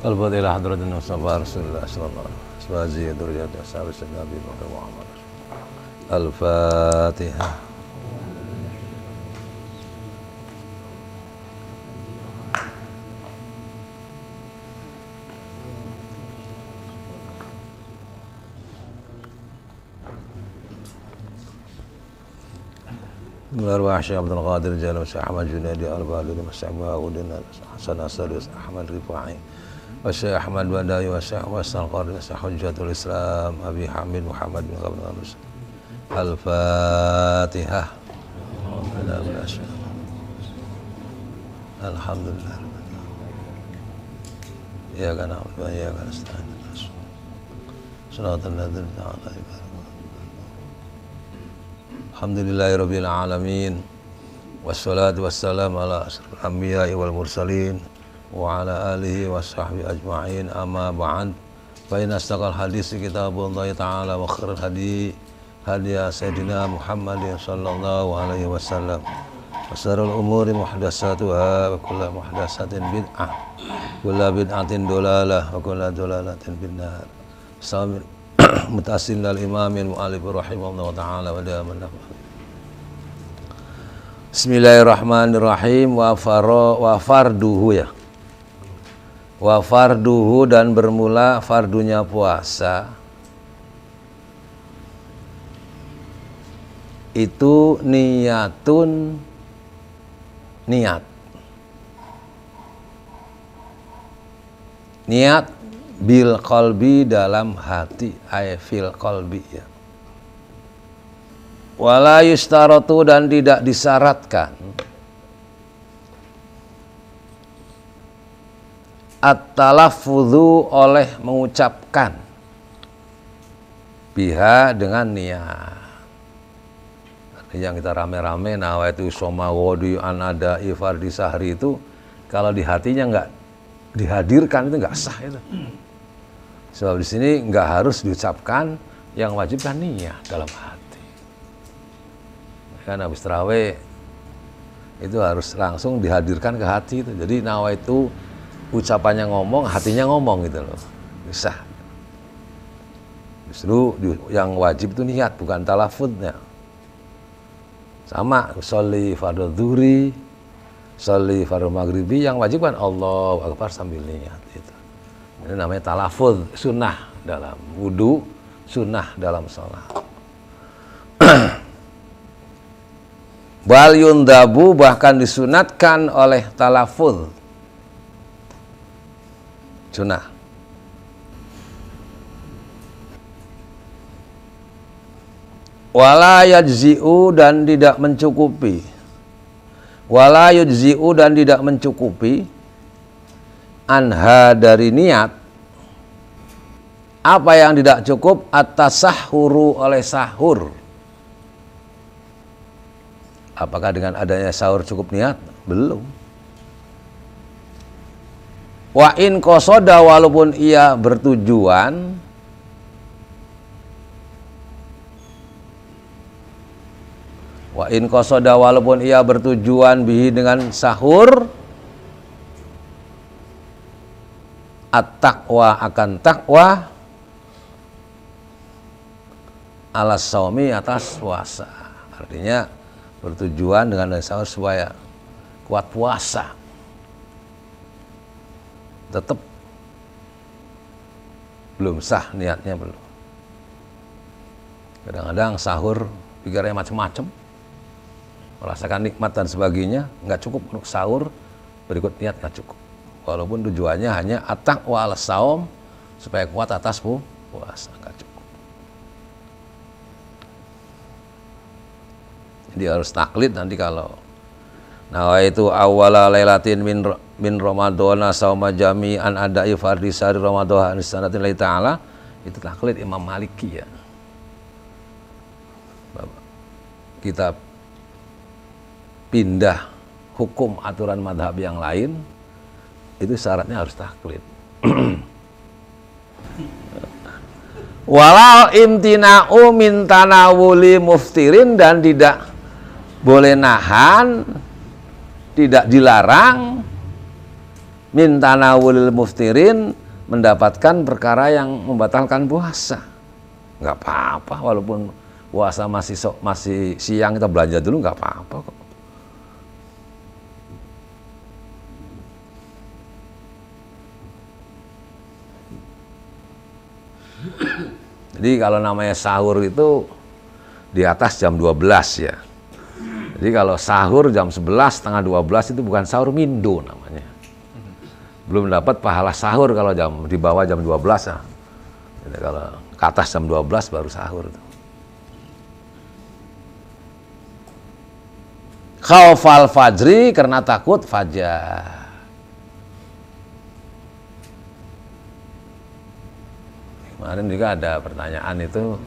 Al-Fatihah hadratin Mustafa Rasulullah sallallahu alaihi wasallam. Azwaji dzurriyyati ashabi Nabi Muhammad. Al-Fatihah. Arwah Syekh Abdul Qadir Jalal, Syekh Ahmad Junaidi Al-Baduri, Syekh Bahaudin Hasan Asari, Ahmad Rifai, Syekh Ahmad Badai, Syekh Wasal Qadri, Syekh Hujjatul Islam, Abi Hamid Muhammad bin Abdul Qadir. Al-Fatihah. Alhamdulillah. Ya kana wa ya kana nasta'in. Shiratal ladzina an'amta alaihim. Alhamdulillahirabbil alamin. Wassalatu wassalamu ala asyrofil anbiya'i wal mursalin wa ala alihi washabbihi ajma'in. Amma ba'd. Fa inna astaqal hadits kitabullahi ta'ala wa khairal hadi sayyidina Muhammadin sallallahu alaihi wasallam. Wa syarrul umuri muhdatsatuha wa kullu muhdatsatin bid'ah. Kullu bid'atin dolalah wa kullu dolalatin finnar. Mutasil al-imamil mu'alif rahimahullah ta'ala wa daman nafa'ah. Bismillahirrahmanirrahim. Wa farduhu ya. Wa farduhu, dan bermula fardunya puasa itu niat bil qalbi, dalam hati, ay fil qalbi ya. Wala yustaratu, dan tidak disyaratkan at-talaffudzu, oleh mengucapkan biha, dengan niat. Yang kita rame-rame nawaitu soma wadi anada ifardi sahri, itu kalau di hatinya enggak dihadirkan itu enggak sah itu. Sebab di sini enggak harus diucapkan, yang wajib kan niat dalam hati. Kan habis tarawih itu harus langsung dihadirkan ke hati itu. Jadi nawaitu ucapannya ngomong, hatinya ngomong gitu loh. Bisa. Justru yang wajib itu niat, bukan talafudnya. Sama sholli fardhu dzuhri, sholli fardhu maghribi, yang wajib kan Allahu akbar sambil niat itu. Ini namanya talafudz, sunnah dalam wudu, sunnah dalam sholat. Bal yundabu, bahkan disunatkan oleh talafudz, sunnah. Wala yajzi'u, dan tidak mencukupi. Wala yujzi'u, dan tidak mencukupi anha, dari niat. Apa yang tidak cukup? At-tasahhuru, oleh sahur. Apakah dengan adanya sahur cukup niat? Belum. Wa in qasoda, walaupun ia bertujuan wa in qasoda, walaupun ia bertujuan bihi, dengan sahur, at-taqwa, akan takwa, ala saumi, atas puasa. Artinya bertujuan dengan sahur supaya kuat puasa. Tetap belum sah niatnya, belum. Kadang-kadang sahur pikirnya macam-macam, merasakan nikmat dan sebagainya, nggak cukup untuk sahur, berikut niat nggak cukup. Walaupun tujuannya hanya at-taqwa ala saum, supaya kuat atas puasa, nggak cukup. Jadi harus taklid nanti kalau nawaitu awwala lailatin min ramadhana sauma jami'an ada'i fardhi sahri ramadhana nisanatin lillahi ta'ala, itu taklid Imam Maliki ya. Kita pindah hukum aturan madhab yang lain, itu syaratnya harus taklid. Walau imtina'u min tanawuli muftirin, dan tidak boleh nahan, tidak dilarang min tanawulil muftirin, mendapatkan perkara yang membatalkan puasa. Nggak apa-apa, walaupun puasa masih siang kita belanja dulu nggak apa-apa kok. Jadi kalau namanya sahur itu di atas jam 12 ya. Jadi kalau sahur jam 11, setengah 12 itu bukan sahur, mindo namanya. Belum dapat pahala sahur kalau di bawah jam 12 ya. Jadi kalau ke atas jam 12 baru sahur. Khaufal fajri, karena takut fajar. Kemarin juga ada pertanyaan itu,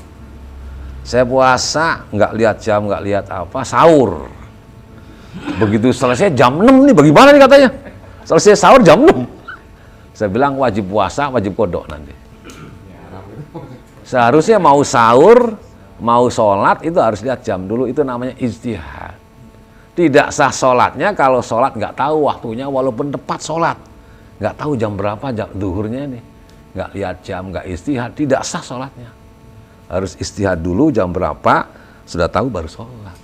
saya puasa nggak lihat jam, nggak lihat apa, sahur. Begitu selesai jam 6 nih, bagaimana nih katanya? Selesai sahur jam 6. Saya bilang wajib puasa, wajib kodok nanti. Seharusnya mau sahur, mau sholat itu harus lihat jam dulu, itu namanya ijtihad. Tidak sah sholatnya kalau sholat nggak tahu waktunya, walaupun tepat sholat. Nggak tahu jam berapa, jam duhurnya nih. Nggak lihat jam, nggak istihad, tidak sah sholatnya. Harus istihad dulu jam berapa, sudah tahu baru sholat.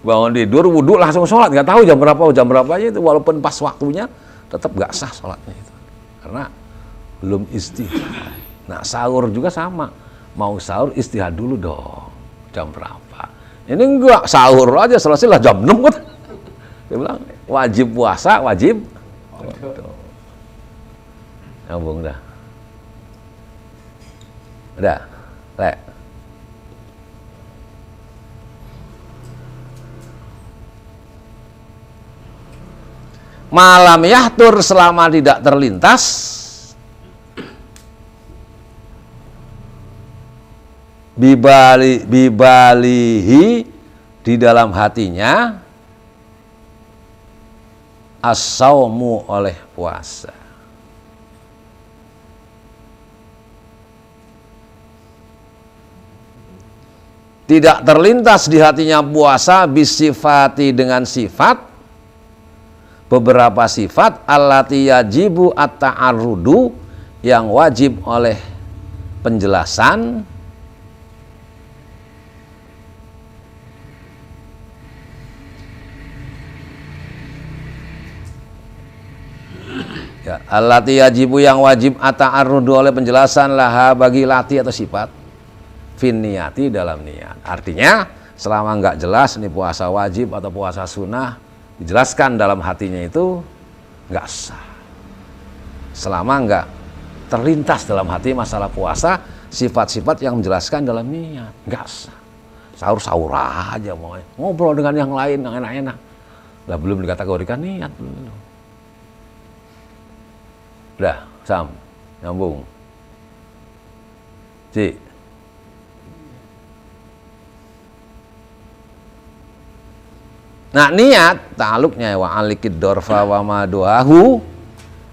Bangun tidur, wudhu langsung sholat, nggak tahu jam berapanya itu, walaupun pas waktunya, tetap nggak sah sholatnya itu. Karena belum istihad. Nah sahur juga sama, mau sahur istihad dulu dong, jam berapa. Ini enggak, sahur aja selesai lah jam 6 kan. Dia bilang, wajib puasa, wajib. Nyambung dah. Udah, Lek. Malam yahtur, selama tidak terlintas, bibalihi, di dalam hatinya, as-saumu, oleh puasa. Tidak terlintas di hatinya puasa bisifati, dengan sifat, beberapa sifat, allati yajibu at-ta'arrudu, yang wajib oleh penjelasan, ya, allati yajibu, yang wajib at-ta'arrudu, oleh penjelasan, laha, bagi lati atau sifat, fin niyati, dalam niat. Artinya selama nggak jelas ini puasa wajib atau puasa sunnah, dijelaskan dalam hatinya itu nggak sah. Selama nggak terlintas dalam hati masalah puasa, sifat-sifat yang menjelaskan dalam niat, nggak sah. Sahur-sahur aja mau ngobrol dengan yang lain yang enak-enak, lah belum dikategorikan niat belum. Udah, Sam, nyambung. Ci. Nah niat ta'aluknya wa alikid dorfa wa ma doahu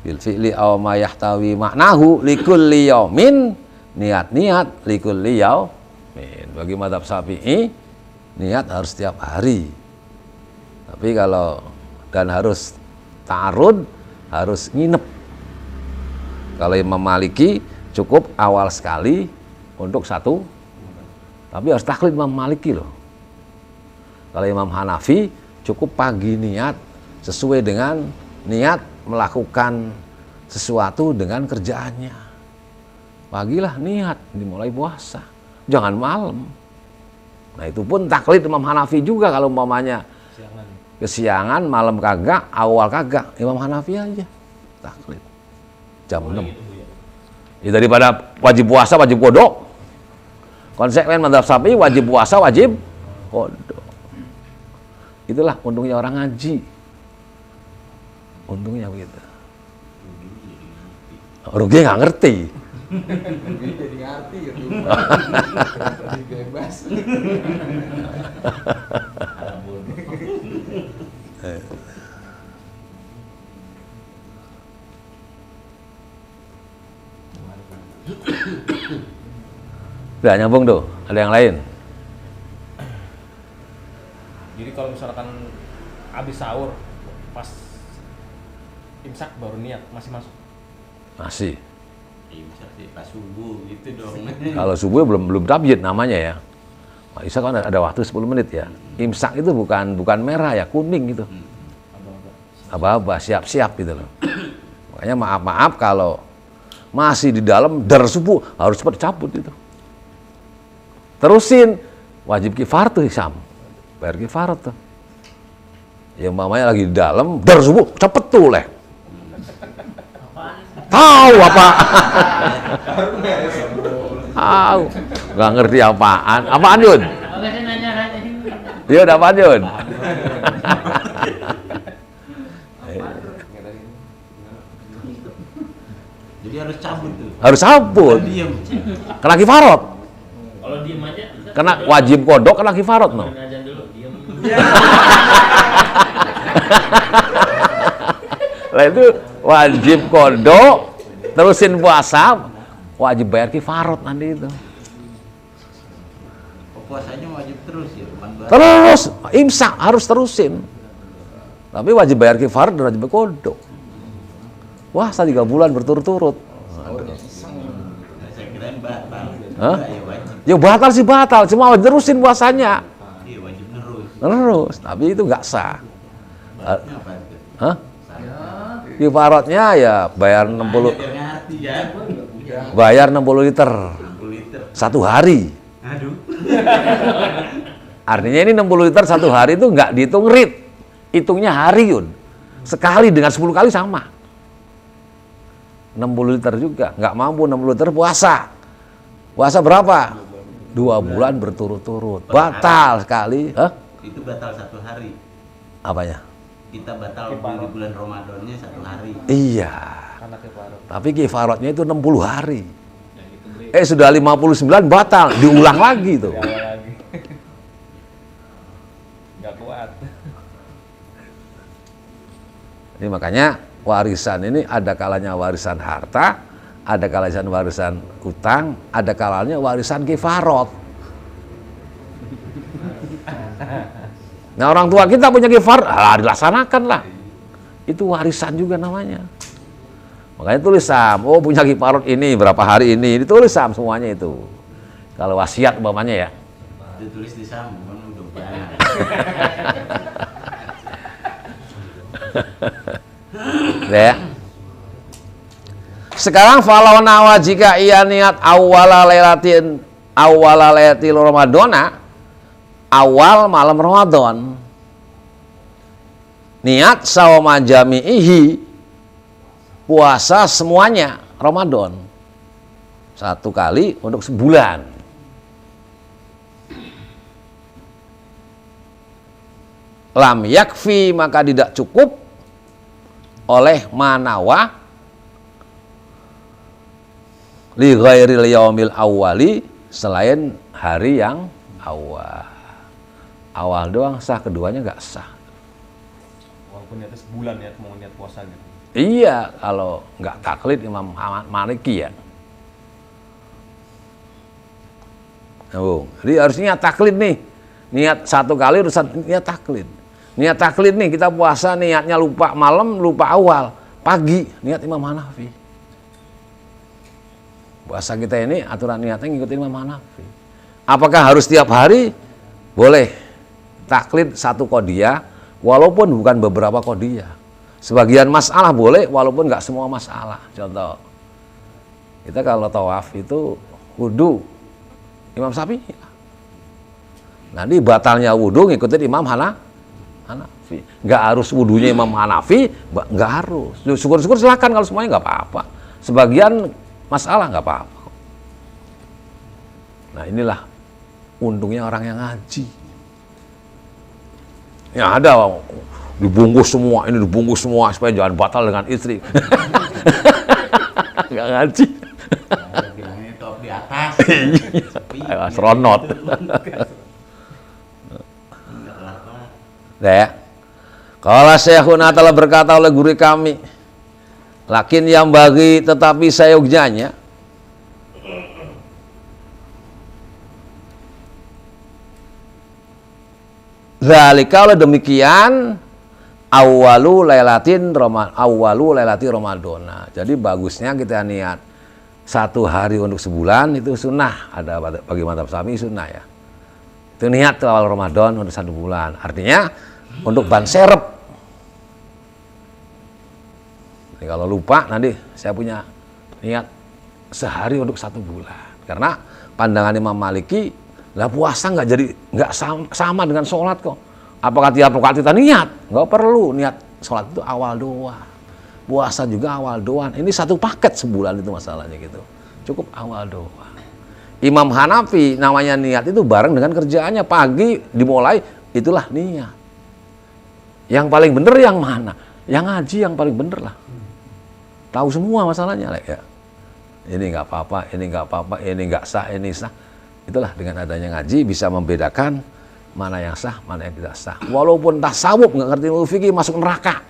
bil fi'li aw ma yahtawi maknahu likulli yaumin, niat likulli yaumin. Bagi mazhab Syafi'i niat harus setiap hari. Tapi kalau dan harus ta'arud, harus nginep. Kalau Imam Maliki cukup awal sekali untuk satu, tapi harus taklid Imam Maliki loh. Kalau Imam Hanafi cukup pagi niat sesuai dengan niat melakukan sesuatu dengan kerjaannya. Pagilah niat dimulai puasa, jangan malam. Nah itu pun taklid Imam Hanafi juga. Kalau umpamanya kesiangan, malam kagak, awal kagak, Imam Hanafi aja taklid jam 6. Ya, daripada wajib puasa wajib kodok, konsekuen mazhab Syafi'i wajib puasa wajib kodok. Itulah untungnya orang ngaji. Untungnya begitu. Rugi nggak ngerti. Jadi ngerti gitu. Jadi bebas. Udah nyambung tuh. Ada yang lain? Jadi kalau misalkan habis sahur pas imsak baru niat masih masuk. Masih. Imsak sih pas subuh gitu dong. Kalau subuh belum tabyid namanya ya. Imsak kan ada waktu 10 menit ya. Imsak itu bukan merah ya, kuning gitu. Apa-apa, siap-siap gitu loh. Makanya maaf kalau masih di dalam dar subuh harus cepat cabut itu. Terusin wajib kifar tuh Hisam. Bayar kifar tuh. Yang mamanya lagi di dalam dar subuh cepet tuh leh. Tahu apa? Tahu. Nggak ngerti apaan. Apaan Yun? Dia udah apaan Yun? Jadi harus cabut tuh. Harus cabut. Diam. Kena kifarot. Kalau diem aja, Kena wajib kodok, kena kifarot no. aja dulu, diem. Lah itu wajib kodok, terusin puasa, wajib bayar kifarot nanti itu. Puasanya wajib terus ya, bukan batal. Terus imsak harus terusin. Tapi wajib bayar kifarot dan wajib kodok. Puasa 3 bulan berturut-turut. Saya kirain batal. Hah? Enggak, ya wajib. Ya batal sih batal, cuma wajib terusin puasanya. Iya wajib terus. Terus, tapi itu nggak sah. Syaratnya apa itu? Hah? Kifarotnya ya bayar 60 Banyak yang ngerti ya. bayar 60 liter 60 liter. 1 hari. Aduh. Artinya ini 60 liter 1 hari itu nggak dihitung rit. Hitungnya hari Yun. Sekali dengan 10 kali sama. 60 liter juga. Nggak mampu 60 liter puasa. Puasa berapa? 2 bulan berturut-turut. Batal sekali. Hah? Itu batal 1 hari. Apanya? Kita batal di bulan Ramadannya 1 hari. Iya. Karena kifarot. Tapi kifarotnya itu 60 hari. Sudah 59 batal. Diulang lagi tuh. Awal lagi. Nggak kuat. Ini makanya warisan ini ada kalanya warisan harta, ada kalanya warisan utang, ada kalanya warisan kifarot. Nah orang tua kita punya kifar, dilaksanakan lah. Itu warisan juga namanya. Makanya tulis Sam, oh punya kifarot ini berapa hari ini, ditulis Sam semuanya itu. Kalau wasiat umpamanya ya. Ditulis di sambungan udah banyak. Ya. Sekarang falau nawa jika ia niat awal lailatil Ramadana, awal malam Ramadan, niat sawma jami'ihi, puasa semuanya Ramadan 1 kali untuk sebulan. Lam yakfi, maka tidak cukup oleh manawa li ghairil yaumil awwali, selain hari yang awal. Awal doang sah, keduanya nggak sah. Walaupun niatnya sebulan ya, mau niat puasa gitu. Iya, kalau nggak taklid Imam Maliki ya. Nah, Bung. Jadi harusnya taklid nih. Niat 1 kali urusan niat taklid. Niat taklid nih, kita puasa niatnya lupa malam, lupa awal. Pagi, niat Imam Hanafi. Puasa kita ini aturan niatnya ngikutin Imam Hanafi. Apakah harus tiap hari? Boleh. Taklid 1 qodiyah, walaupun bukan beberapa qodiyah. Sebagian masalah boleh, walaupun nggak semua masalah. Contoh, kita kalau tawaf itu wudu Imam Syafi'i. Nanti batalnya wudu ngikutin Imam Hanafi. Nggak harus wudunya Imam Hanafi, nggak harus. Syukur-syukur silakan kalau semuanya nggak apa-apa. Sebagian masalah nggak apa-apa. Nah inilah untungnya orang yang ngaji. Ya ada dibungkus semua, ini dibungkus semua supaya jangan batal dengan istri. Nggak ngaji. Bilangnya top di atas. Iya, seronot. Ya. Kalau Syekhuna telah berkata oleh guru kami, lakin yang bagi tetapi sayogjanya, zalika oleh demikian, awwalu lailati Ramadana. Jadi bagusnya kita niat 1 hari untuk sebulan itu sunnah. Ada bagi madzhab Syafi'i sunnah ya. Itu niat tuh awal Ramadan untuk 1 bulan. Artinya untuk ban serep. Jadi kalau lupa nanti saya punya niat sehari untuk 1 bulan. Karena pandangan Imam Maliki, lah puasa nggak sama dengan sholat kok. Apakah tiap rakaat kita niat? Nggak perlu niat sholat itu awal doa. Puasa juga awal doa. Ini 1 paket sebulan itu masalahnya gitu. Cukup awal doa. Imam Hanafi namanya niat itu bareng dengan kerjaannya. Pagi dimulai itulah niat. Yang paling bener yang mana? Yang ngaji yang paling bener lah. Tahu semua masalahnya lah ya. Ini nggak apa-apa, ini nggak apa-apa, ini nggak sah, ini sah. Itulah dengan adanya ngaji bisa membedakan mana yang sah, mana yang tidak sah. Walaupun tasawuf nggak ngerti fikih masuk neraka.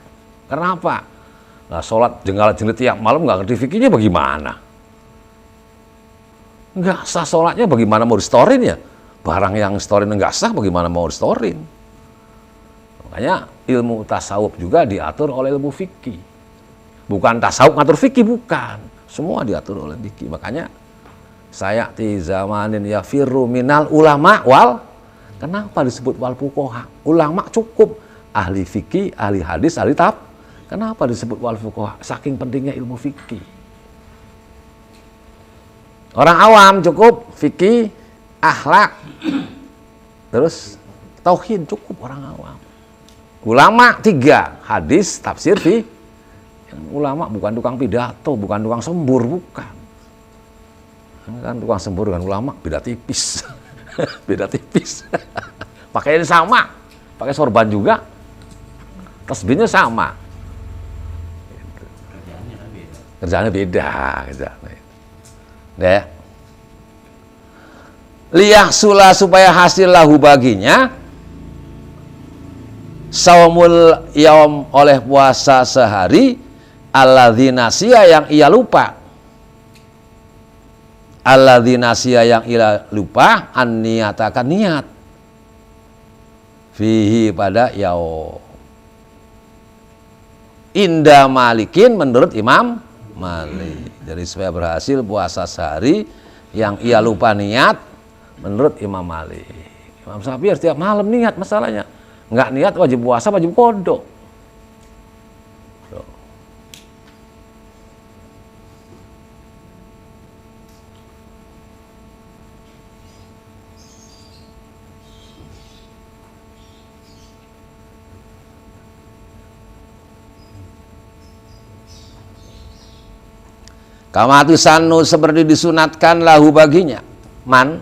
Kenapa? Nah, sholat jenggal-jenglit tiap malam nggak ngerti fikihnya bagaimana? Nggak sah sholatnya bagaimana mau restorin ya? Barang yang restorin nggak sah bagaimana mau restorin? Makanya ilmu tasawuf juga diatur oleh ilmu fikih. Bukan tasawuf ngatur fikih, bukan. Semua diatur oleh fikih. Makanya saya di zamanin yafirru minal ulama wal. Kenapa disebut wal fuqaha? Ulama cukup. Ahli fikih, ahli hadis, ahli tafsir. Kenapa disebut wal fuqaha? Saking pentingnya ilmu fikih. Orang awam cukup fikih, akhlak, terus tauhid cukup orang awam. Ulama 3, hadis, tafsir, fikih. Ulama bukan tukang pidato, bukan tukang sembur, bukan. Kan tukang sembur dengan ulama beda tipis. Beda tipis. Pakainya sama, pakai sorban juga, tasbihnya sama. Kerjaannya beda. Deh. Liyahsula supaya hasil lahu baginya saumul yaum oleh puasa sehari alladzina sia yang ia lupa. Alladzina sia yang ia lupa an niatakan niat fihi pada yaum. Inda Malikin menurut Imam Malik. Jadi supaya berhasil puasa sehari yang ia lupa niat menurut Imam Malik. Imam Syafi'i setiap malam niat masalahnya. Nggak niat wajib puasa, wajib qadha. Kamatu sanu seperti disunatkan lahu baginya man.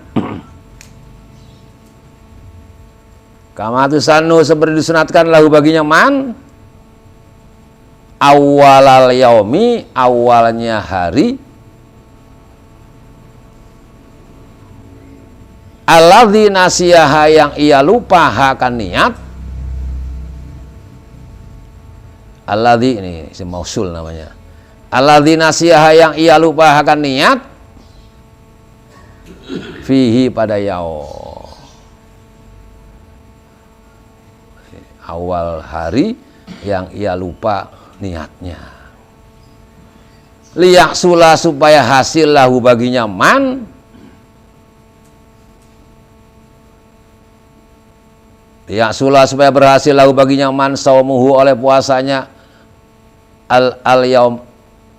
Kamatu sanu seperti disunatkan lahu baginya man awalal yaumi awalnya hari alladzi nasiyaha yang ia lupa akan niat. Alladzi ini si mausul namanya. Alladzi nasiyaha yang ia lupa akan niat fihi pada yaum awal hari yang ia lupa niatnya. Liyahsula supaya hasil lahu baginya man liyahsula supaya berhasil lahu baginya man saumuhu oleh puasanya al yaum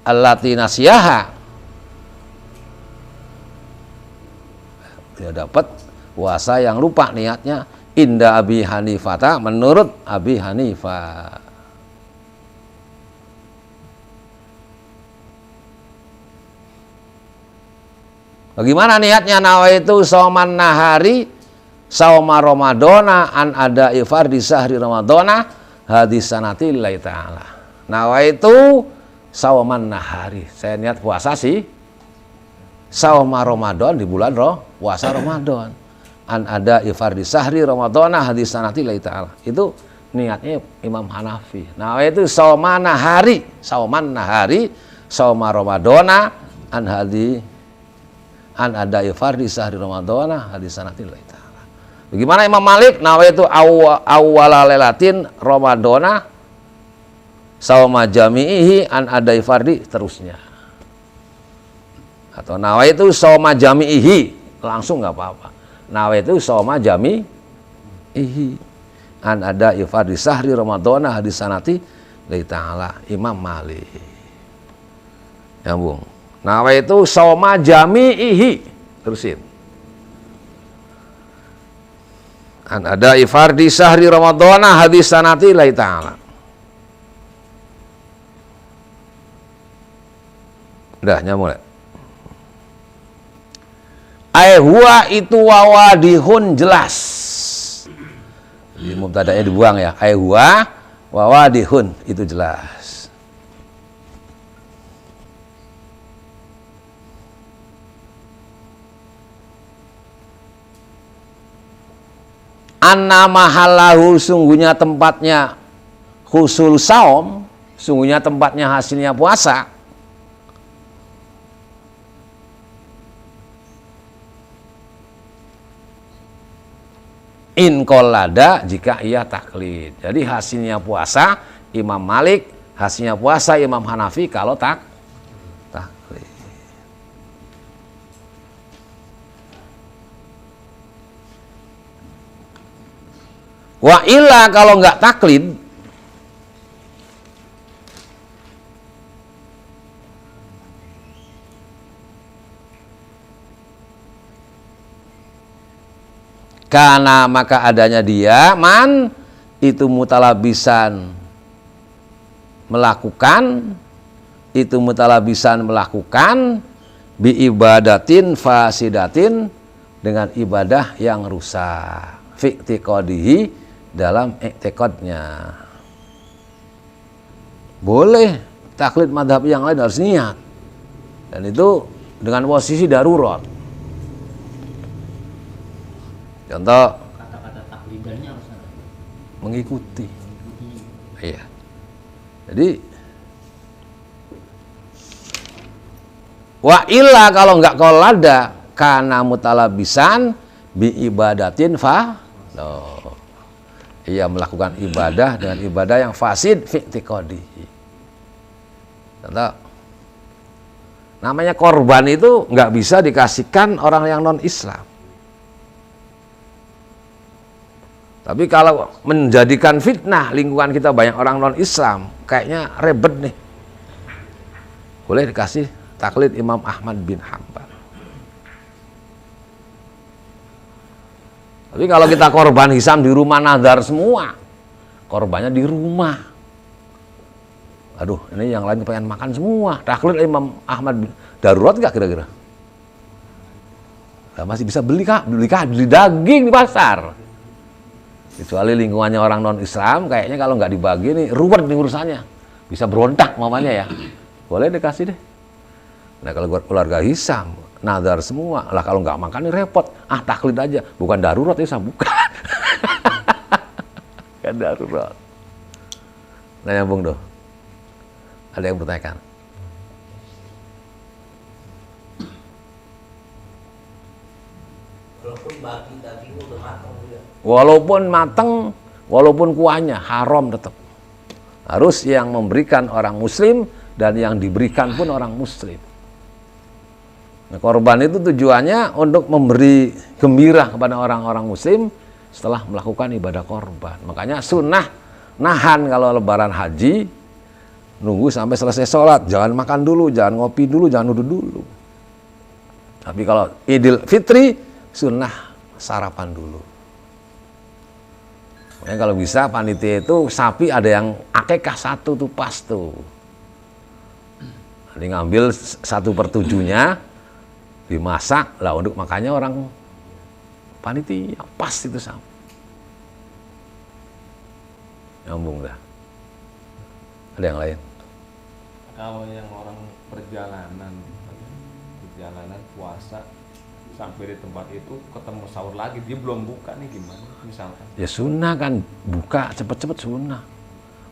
allati nasiyaha. Dia dapat puasa yang lupa niatnya inda Abi Hanifah menurut Abi Hanifah. Bagaimana niatnya? Nawaitu sauman nahari sauma ramadana an ada ifar di sahri ramadana hadis sanati lillahi ta'ala. Nawaitu sauman nahari, saya niat puasa sih sauma Ramadan di bulan puasa Ramadan an ada ifar di sahri Ramadana hadis sanati lillahi ta'ala. Itu niatnya Imam Hanafi. Nah itu sauman nahari sauma Ramadana an ada ifar di sahri Ramadana hadis sanati lillahi ta'ala. Bagaimana Imam Malik? Nah itu awwala lailatin Ramadana sauma jami'ihi an adai fardi terusnya. Atau nawaitu sauma jami'ihi langsung nggak apa-apa. Nawaitu sauma jami'ihi an adai fardi sahri ramadhana hadis sanati lillahi ta'ala Imam Malik. Nyambung. Nawaitu sauma jami'ihi terusin. An adai fardi sahri ramadhana hadis sanati lillahi ta'ala. Udah nyambung ya. Huwa itu wawadihun jelas. Jadi mubtada'nya dibuang ya. Huwa wawadihun itu jelas. Anna mahallahu sungguhnya tempatnya husul saum, sungguhnya tempatnya hasilnya puasa. In kolada jika ia taklid. Jadi hasilnya puasa Imam Malik, hasilnya puasa Imam Hanafi kalau taklid. Wa illa kalau nggak taklid, karena maka adanya dia man itu mutalabisan melakukan bi ibadatin fasidatin dengan ibadah yang rusak fi i'tiqadihi dalam i'tiqadnya. Boleh taklid madhab yang lain harus niat, dan itu dengan posisi darurat. Contoh Kata-kata taklidannya harus ada. mengikuti. Iya. Jadi wa illa kalau enggak kolada kana mutalabisan bi ibadatin ia melakukan ibadah dengan ibadah yang fasid fi i'tiqadihi. Contoh namanya korban itu enggak bisa dikasihkan orang yang non Islam. Tapi kalau menjadikan fitnah lingkungan kita banyak orang non-Islam, kayaknya ribet nih. Boleh dikasih taklid Imam Ahmad bin Hanbal. Tapi kalau kita korban hisam di rumah nazar semua, korbannya di rumah. Aduh, ini yang lain pengen makan semua. Taklid Imam Ahmad bin darurat nggak kira-kira? Nah, masih bisa beli daging di pasar. Kecuali lingkungannya orang non-Islam, kayaknya kalau nggak dibagi nih ruwet nih urusannya, bisa berontak mamanya ya. Boleh dikasih deh. Nah kalau keluarga hisam, nazar semua, lah kalau nggak makan nih repot. Taklid aja, bukan darurat hisam, bukan. Kan darurat. Nah nyambung doh. Ada yang bertanyakan? Walaupun bagi daging udah matang ya. Walaupun mateng, walaupun kuahnya haram tetap. Harus yang memberikan orang muslim dan yang diberikan pun orang muslim. Nah, korban itu tujuannya untuk memberi gembira kepada orang-orang muslim setelah melakukan ibadah korban. Makanya sunnah nahan kalau lebaran haji, nunggu sampai selesai sholat. Jangan makan dulu, jangan ngopi dulu, jangan duduk dulu. Tapi kalau Idul Fitri, sunnah sarapan dulu. Makanya kalau bisa panitia itu sapi ada yang akekah satu tuh pas tuh. Jadi ngambil 1/7-nya dimasak lah untuk makannya orang panitia pas itu sama. Nyambung dah. Ada yang lain? Kalau yang orang perjalanan puasa sampai di tempat itu ketemu sahur lagi, dia belum buka nih gimana misalkan? Ya sunnah kan buka cepet-cepet sunnah.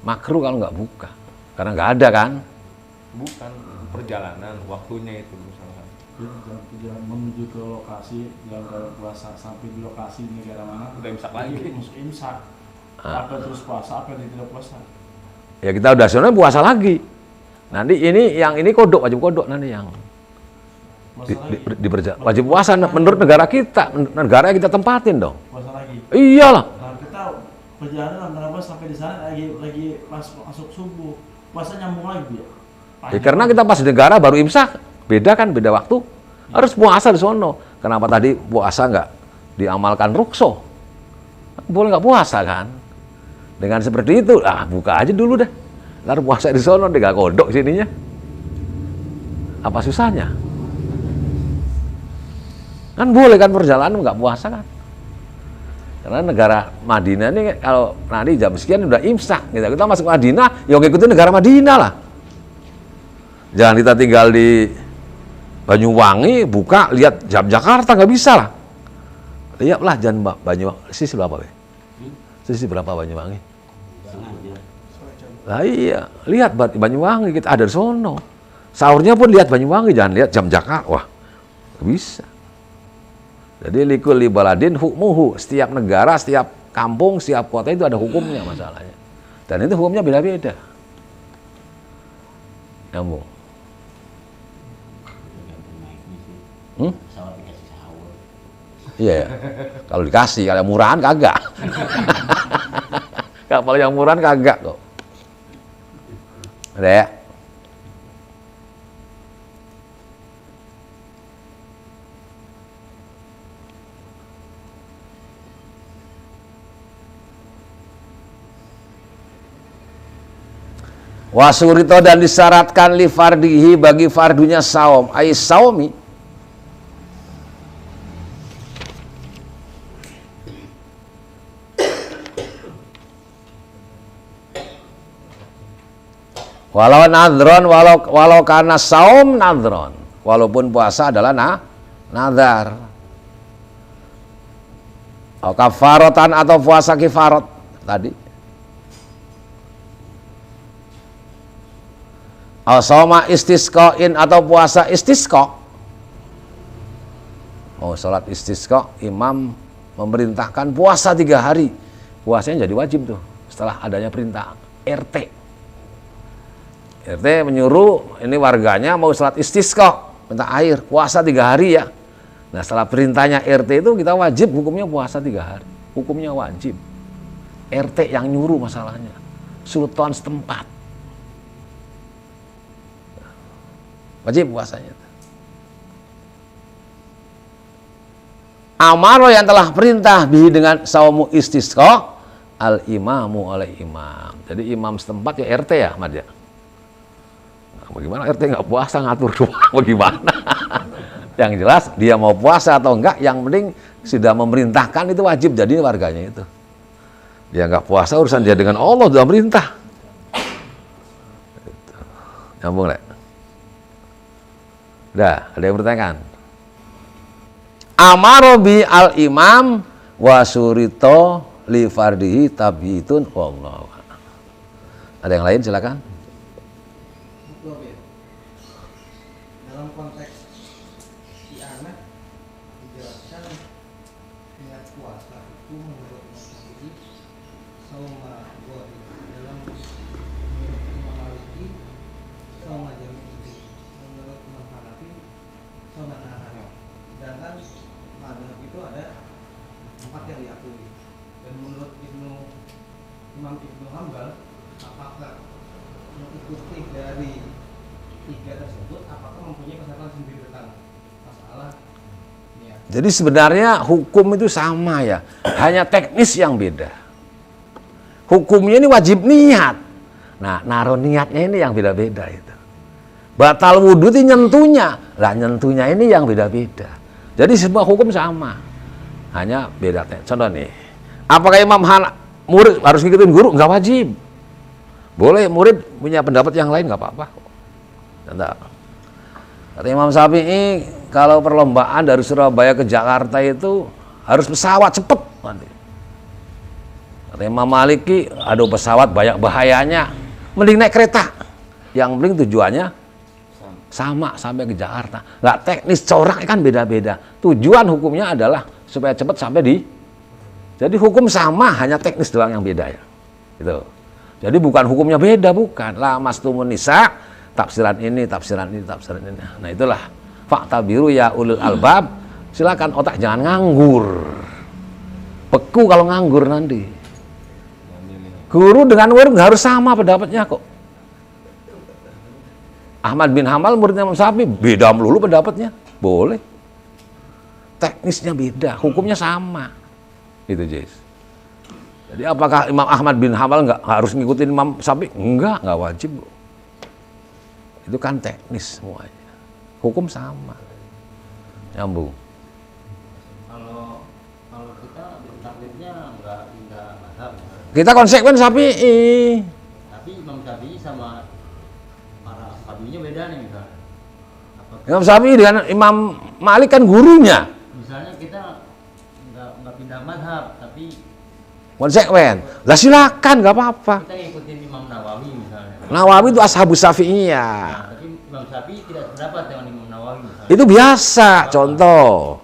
Makruh kalau nggak buka karena nggak ada kan. Bukan perjalanan waktunya itu misalkan. Jalan menuju ke lokasi dalam keadaan puasa, sampai di lokasi negara mana Udah imsak lagi. Masuk imsak. Apa terus puasa, apa yang tidak puasa? ya kita udah sono puasa lagi. Nanti ini kodok, wajib kodok nanti yang wajib puasa menurut negara kita, negara yang kita tempatin dong. Puasa lagi. Iyalah. Nah, kita perjalanan antara bos sampai di sana lagi pas masuk subuh. Puasa nyambung lagi ya. Ya, karena kita pas di negara baru imsak, beda kan, beda waktu. Harus puasa di sono. Kenapa tadi puasa nggak diamalkan rukso? Boleh nggak puasa kan? Dengan seperti itu, buka aja dulu dah. Ntar puasa di sono, tinggal kodok sininya. Apa susahnya? Kan boleh kan perjalanan nggak puasa kan? Karena negara Madinah ini kalau nanti jam sekian udah imsak, kita masuk Madinah, ya ngikutin negara Madinah lah. Jangan kita tinggal di Banyuwangi, buka, lihat jam Jakarta, nggak bisa lah. Lihatlah jam Banyuwangi, sisi berapa? Sisi berapa Banyuwangi? Lah iya, lihat Banyuwangi, kita ada di sono. Sahurnya pun lihat Banyuwangi, jangan lihat jam Jakarta. Wah, nggak bisa. Jadi likulli baladin hukmuhu, setiap negara, setiap kampung, setiap kota itu ada hukumnya masalahnya. Dan itu hukumnya beda-beda. Nyambung. Pesawat dikasih sahur. Iya ya. Kalau dikasih, kalau yang murahan kagak. Kalau yang murahan kagak kok. Ada ya? Wasurito dan disyaratkan li fardihi bagi fardunya saum, ai saumi. Walau nadron, walau karena saum nadron, walaupun puasa adalah nadar. Kafarotan atau puasa kifarot tadi. Soma istisqain atau puasa istisqa. Mau sholat istisqa, imam memerintahkan puasa 3 hari. Puasanya jadi wajib tuh setelah adanya perintah RT. RT menyuruh ini warganya mau sholat istisqa, minta air, puasa 3 hari ya. Nah setelah perintahnya RT itu kita wajib hukumnya puasa 3 hari. Hukumnya wajib. RT yang nyuruh masalahnya. Sultan setempat. Wajib puasanya. Amaro yang telah perintah bihi dengan saumu istisqa al imamu oleh imam. Jadi imam setempat ya RT ya, Ahmad ya. Nah, bagaimana RT nggak puasa ngatur doang bagaimana? Yang jelas dia mau puasa atau enggak, yang penting sudah memerintahkan itu wajib jadi warganya itu. Dia nggak puasa urusan dia dengan Allah, sudah merintah. Nyambung nggak? Udah, ada yang bertanya? Amarobi al imam wasurito li fardihi tabitun wallahu. Ada yang lain silakan. Dalam konteks si anak dijelaskan niat puasa itu menurut Maliki sauma gori, dalam menurut Imam Maliki sauma jami, menurut Imam Hanafi sauma nahar. Sedangkan mazhab itu ada 4 yang diakui. Dan menurut Imam Ibnu Hambal, apakah mengikuti dari 3 tersebut, apakah mempunyai kesalahan sendiri tentang masalah niat? Jadi sebenarnya hukum itu sama ya, hanya teknis yang beda. Hukumnya ini wajib niat. Nah, naruh niatnya ini yang beda-beda itu. Batal wudhu itu nyentuhnya. Lah nyentuhnya ini yang beda-beda. Jadi semua hukum sama. Hanya beda. Contoh nih. Apakah murid harus ngikutin guru? Enggak wajib. Boleh murid punya pendapat yang lain enggak apa-apa. Contoh. Kata Imam Syafi'i, kalau perlombaan dari Surabaya ke Jakarta itu harus pesawat cepet nanti. Kata Imam Maliki, aduh pesawat banyak bahayanya, mending naik kereta. Yang penting tujuannya sama sampai ke Jakarta. Nggak teknis, corak kan beda-beda. Tujuan hukumnya adalah supaya cepat sampai di. Jadi hukum sama, hanya teknis doang yang beda ya. Gitu. Jadi bukan hukumnya beda, bukan. La mastumun nisa, tafsiran ini, tafsiran ini, tafsiran ini. Nah itulah fakta biru ya ulul albab. Silakan otak jangan nganggur. Beku kalau nganggur nanti. Guru dengan murid nggak harus sama pendapatnya kok. Ahmad bin Hambal muridnya Imam Syafi'i beda melulu pendapatnya. Boleh. Teknisnya beda, hukumnya sama. Gitu, Jess. Jadi apakah Imam Ahmad bin Hambal nggak harus ngikutin Imam Syafi'i? Nggak wajib. Itu kan teknis semuanya. Hukum sama. Nyambung. Kalau kita taklidnya nggak mazhab. Kita konsekuen Syafi'i. Tapi Imam Syafi'i sama para sahabinya beda nih misalnya. Imam Syafi'i dengan Imam Malik kan gurunya. Misalnya kita nggak pindah mazhab, tapi Konsekuen. Lah silakan, nggak apa-apa. kita ngikutin Imam Nawawi misalnya. Nawawi itu ashabus Syafi'iyah. Nah, tapi Imam Syafi'i tidak sependapat dengan Imam Nawawi misalnya. Itu biasa, contoh.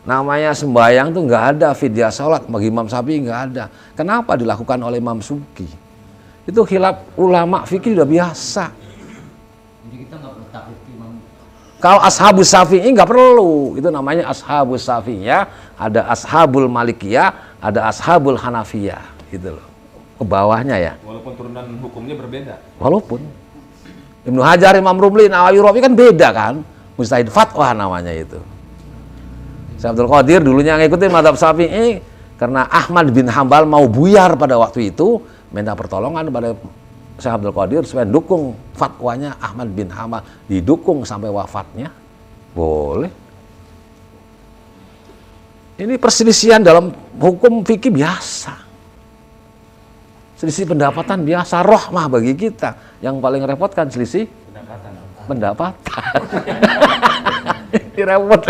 Namanya sembahyang tuh nggak ada fidyah sholat, bagi Imam Syafi'i nggak ada. Kenapa dilakukan oleh Imam Subki? Itu khilaf ulama fikih udah biasa. Jadi kita nggak perlu taklid ke Imam. Kalau ashabus Syafi'i nggak perlu, itu namanya ashabus Syafi'iyah. Ada ashabul Malikiyah, ada ashabul Hanafiyah, gitu loh. Ke bawahnya ya. Walaupun turunan hukumnya berbeda. Walaupun Ibnu Hajar, Imam Rumli, Nawawi, Rafi kan beda kan. Mustahid fatwa namanya itu. Syekh Abdul Qadir dulunya ngikutin mazhab Syafi'i karena Ahmad bin Hambal mau buyar pada waktu itu, minta pertolongan pada Syekh Abdul Qadir supaya dukung fatwanya Ahmad bin Hambal, didukung sampai wafatnya. Boleh. Ini perselisihan dalam hukum fikih biasa. Selisih pendapatan biasa, rahmah bagi kita. Yang paling repot kan selisih pendapatan. Ini repot.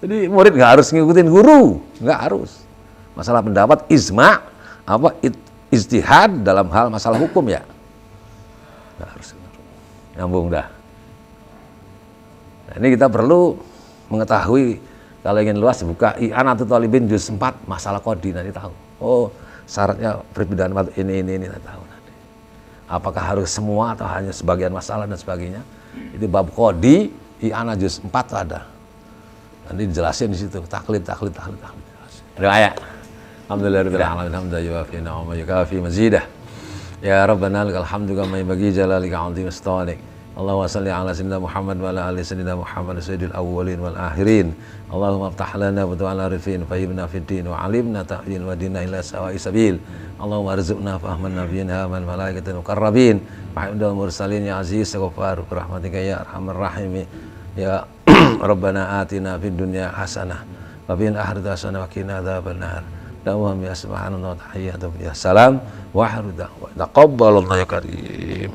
Jadi murid nggak harus ngikutin guru, nggak harus. Masalah pendapat ijma, ijtihad dalam hal masalah hukum ya, nggak harus. Nyambung dah. Nah, ini kita perlu mengetahui, kalau ingin luas buka I'anatul Thalibin juz 4 masalah qadi, nanti tahu. Oh, syaratnya perbedaan ini tahu nanti. Apakah harus semua atau hanya sebagian masalah dan sebagainya? Itu bab qadi I'anah juz 4 ada. Nanti dijelasin di situ taklid. Riwayat. Alhamdulillahirabbil alamin hamdan yuwafi ni'amahu wa yukafi mazidah. Ya Rabbana lakal hamdu kama yanbaghi jalalika 'azimi istanik. Allahumma salli ala sayyidina Muhammad wa ala ali sayyidina Muhammad sayyidil awwalin wal akhirin. Allahumma aftah lana butu'al arifin fahimna fid din wa 'alimna ta'yin wa dinna ila sawa'i sabil. Allahumma arzuqna fahman nabiyyin aman malaikatil muqarrabin wa hamdal mursalin ya aziz ghafar rahmatika ya arhamar rahimin. Ya Rabbana atina fid dunya hasanah wa fil akhirati hasanah wa qina adzabannar. Dawam ya subhanallah wa tahiyyatu ya salam wa haruda wa taqabbalallahu ya karim.